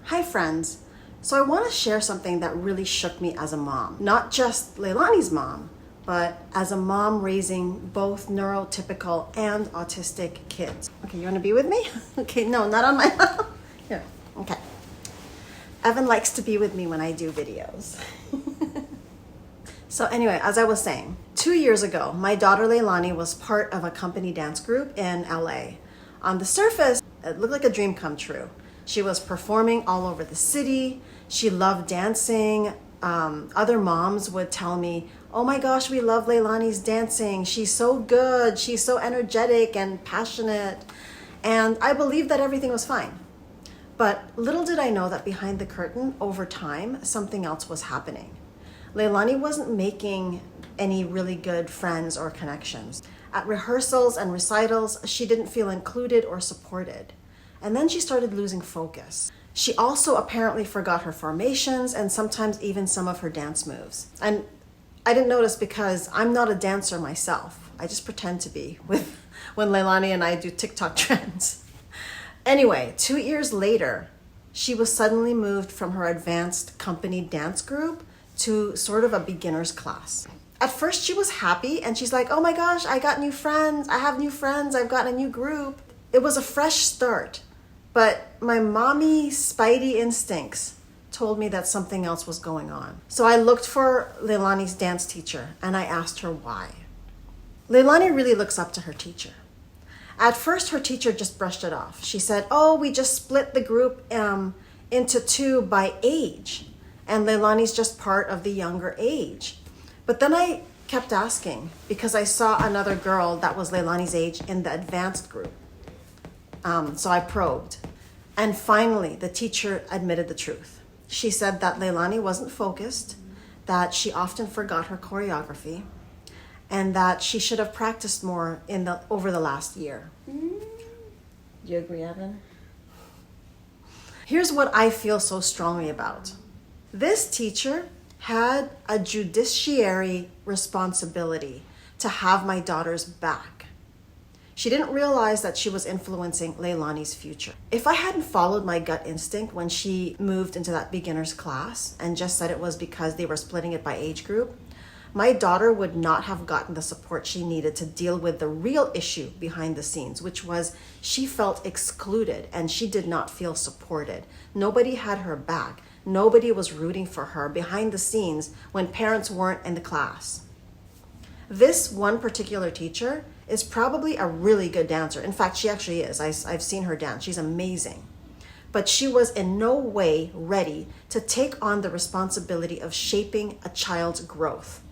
Hi friends. So I want to share something that really shook me as a mom. Not just Leilani's mom, but as a mom raising both neurotypical and autistic kids. Okay, you want to be with me? Okay, no, not on my... Here, okay. Evan likes to be with me when I do videos. So anyway, as I was saying, 2 years ago, my daughter Leilani was part of a company dance group in LA. On the surface, it looked like a dream come true. She was performing all over the city. She loved dancing. Other moms would tell me, oh my gosh, we love Leilani's dancing. She's so good. She's so energetic and passionate. And I believed that everything was fine. But little did I know that behind the curtain, over time, something else was happening. Leilani wasn't making any really good friends or connections. At rehearsals and recitals, she didn't feel included or supported. And then she started losing focus. She also apparently forgot her formations and sometimes even some of her dance moves. And I didn't notice because I'm not a dancer myself. I just pretend to be when Leilani and I do TikTok trends. Anyway, 2 years later, she was suddenly moved from her advanced company dance group to sort of a beginner's class. At first she was happy and she's like, oh my gosh, I got new friends. I have new friends. I've got a new group. It was a fresh start. But my mommy spidey instincts told me that something else was going on. So I looked for Leilani's dance teacher and I asked her why. Leilani really looks up to her teacher. At first, her teacher just brushed it off. She said, oh, we just split the group into two by age. And Leilani's just part of the younger age. But then I kept asking because I saw another girl that was Leilani's age in the advanced group. So I probed. And finally, the teacher admitted the truth. She said that Leilani wasn't focused, that she often forgot her choreography, and that she should have practiced more over the last year. Do you agree, Evan? Here's what I feel so strongly about. This teacher had a judiciary responsibility to have my daughter's back. She didn't realize that she was influencing Leilani's future. If I hadn't followed my gut instinct when she moved into that beginner's class and just said it was because they were splitting it by age group, my daughter would not have gotten the support she needed to deal with the real issue behind the scenes, which was she felt excluded and she did not feel supported. Nobody had her back. Nobody was rooting for her behind the scenes when parents weren't in the class. This one particular teacher is probably a really good dancer. In fact, she actually is. I've seen her dance. She's amazing. But she was in no way ready to take on the responsibility of shaping a child's growth.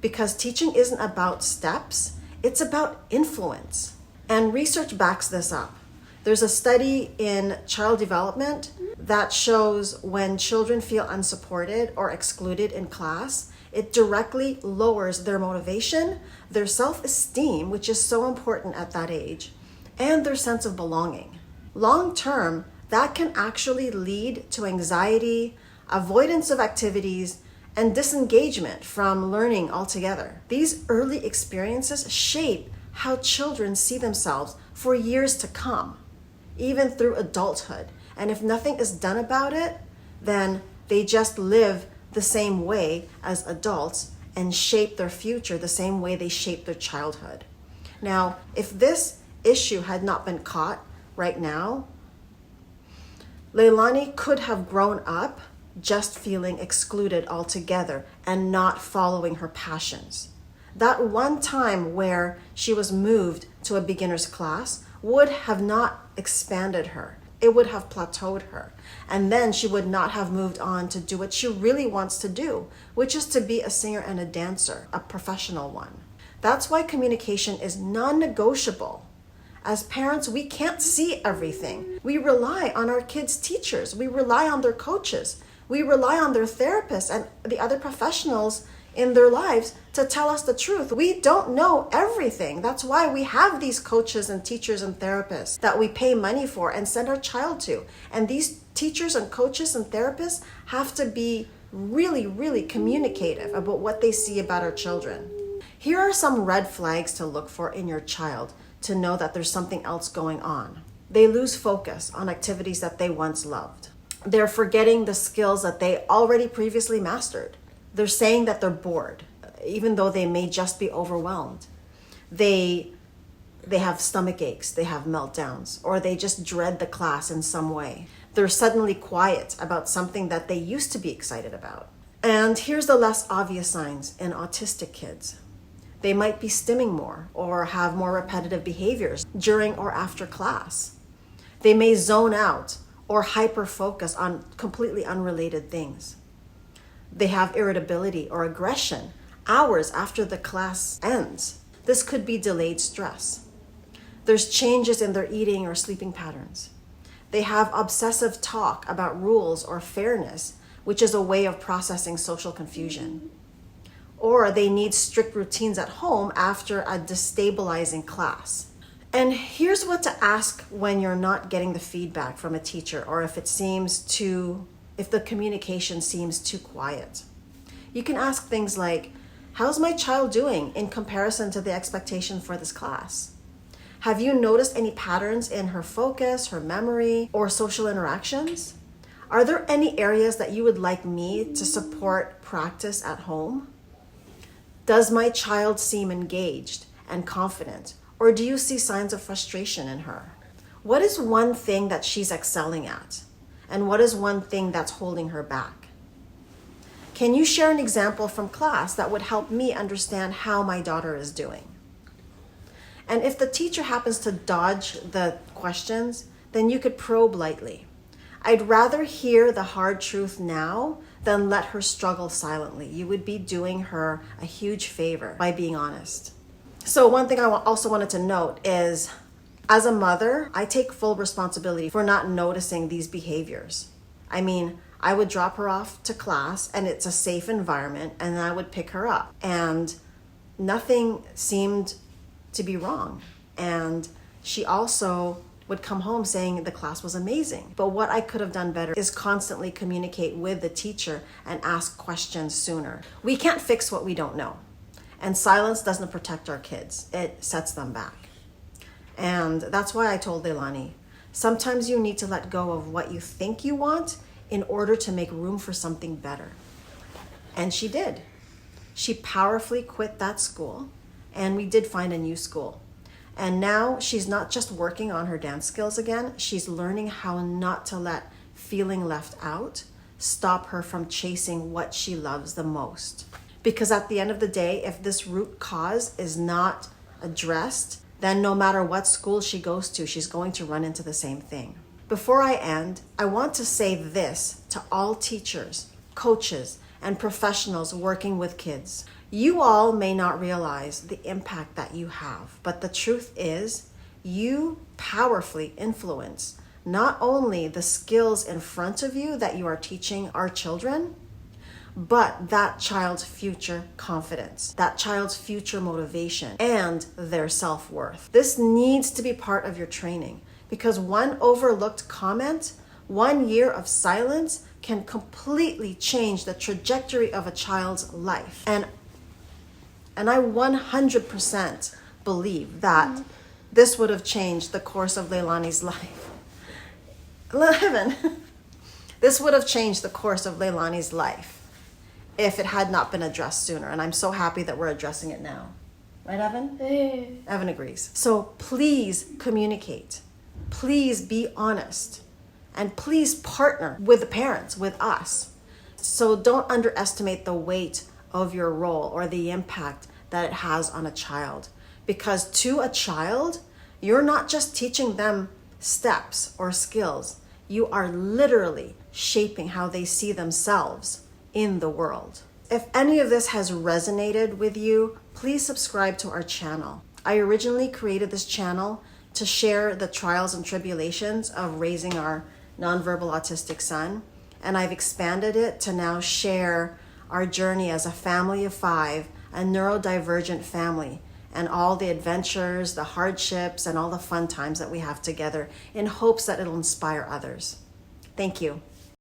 Because teaching isn't about steps, it's about influence. And research backs this up. There's a study in child development that shows when children feel unsupported or excluded in class, it directly lowers their motivation, their self-esteem, which is so important at that age, and their sense of belonging. Long term, that can actually lead to anxiety, avoidance of activities, and disengagement from learning altogether. These early experiences shape how children see themselves for years to come, even through adulthood. And if nothing is done about it, then they just live the same way as adults and shape their future the same way they shape their childhood. Now, if this issue had not been caught right now, Leilani could have grown up just feeling excluded altogether and not following her passions. That one time where she was moved to a beginner's class would have not expanded her. It would have plateaued her. And then she would not have moved on to do what she really wants to do, which is to be a singer and a dancer, a professional one. That's why communication is non-negotiable. As parents, we can't see everything. We rely on our kids' teachers. We rely on their coaches. We rely on their therapists and the other professionals in their lives to tell us the truth. We don't know everything. That's why we have these coaches and teachers and therapists that we pay money for and send our child to. And these teachers and coaches and therapists have to be really, really communicative about what they see about our children. Here are some red flags to look for in your child to know that there's something else going on. They lose focus on activities that they once loved. They're forgetting the skills that they already previously mastered. They're saying that they're bored, even though they may just be overwhelmed. They have stomach aches, they have meltdowns, or they just dread the class in some way. They're suddenly quiet about something that they used to be excited about. And here's the less obvious signs in autistic kids. They might be stimming more or have more repetitive behaviors during or after class. They may zone out or hyper-focus on completely unrelated things. They have irritability or aggression hours after the class ends. This could be delayed stress. There's changes in their eating or sleeping patterns. They have obsessive talk about rules or fairness, which is a way of processing social confusion. Or they need strict routines at home after a destabilizing class. And here's what to ask when you're not getting the feedback from a teacher, or if the communication seems too quiet. You can ask things like, how's my child doing in comparison to the expectation for this class? Have you noticed any patterns in her focus, her memory, or social interactions? Are there any areas that you would like me to support practice at home? Does my child seem engaged and confident, or do you see signs of frustration in her? What is one thing that she's excelling at? And what is one thing that's holding her back? Can you share an example from class that would help me understand how my daughter is doing? And if the teacher happens to dodge the questions, then you could probe lightly. I'd rather hear the hard truth now than let her struggle silently. You would be doing her a huge favor by being honest. So one thing I also wanted to note is, as a mother, I take full responsibility for not noticing these behaviors. I mean, I would drop her off to class and it's a safe environment, and I would pick her up and nothing seemed to be wrong. And she also would come home saying the class was amazing. But what I could have done better is constantly communicate with the teacher and ask questions sooner. We can't fix what we don't know. And silence doesn't protect our kids. It sets them back. And that's why I told Leilani, sometimes you need to let go of what you think you want in order to make room for something better. And she did. She powerfully quit that school, and we did find a new school. And now she's not just working on her dance skills again, she's learning how not to let feeling left out stop her from chasing what she loves the most. Because at the end of the day, if this root cause is not addressed, then no matter what school she goes to, she's going to run into the same thing. Before I end, I want to say this to all teachers, coaches, and professionals working with kids. You all may not realize the impact that you have, but the truth is, you powerfully influence not only the skills in front of you that you are teaching our children, but that child's future confidence, that child's future motivation, and their self-worth. This needs to be part of your training, because one overlooked comment, 1 year of silence can completely change the trajectory of a child's life. And I 100% believe that this would have changed the course of Leilani's life. This would have changed the course of Leilani's life if it had not been addressed sooner. And I'm so happy that we're addressing it now. Right, Evan? Evan agrees. So please communicate. Please be honest. And please partner with the parents, with us. So don't underestimate the weight of your role or the impact that it has on a child. Because to a child, you're not just teaching them steps or skills. You are literally shaping how they see themselves in the world. If any of this has resonated with you, please subscribe to our channel. I originally created this channel to share the trials and tribulations of raising our nonverbal autistic son, and I've expanded it to now share our journey as a family of 5, a neurodivergent family, and all the adventures, the hardships, and all the fun times that we have together in hopes that it'll inspire others. Thank you.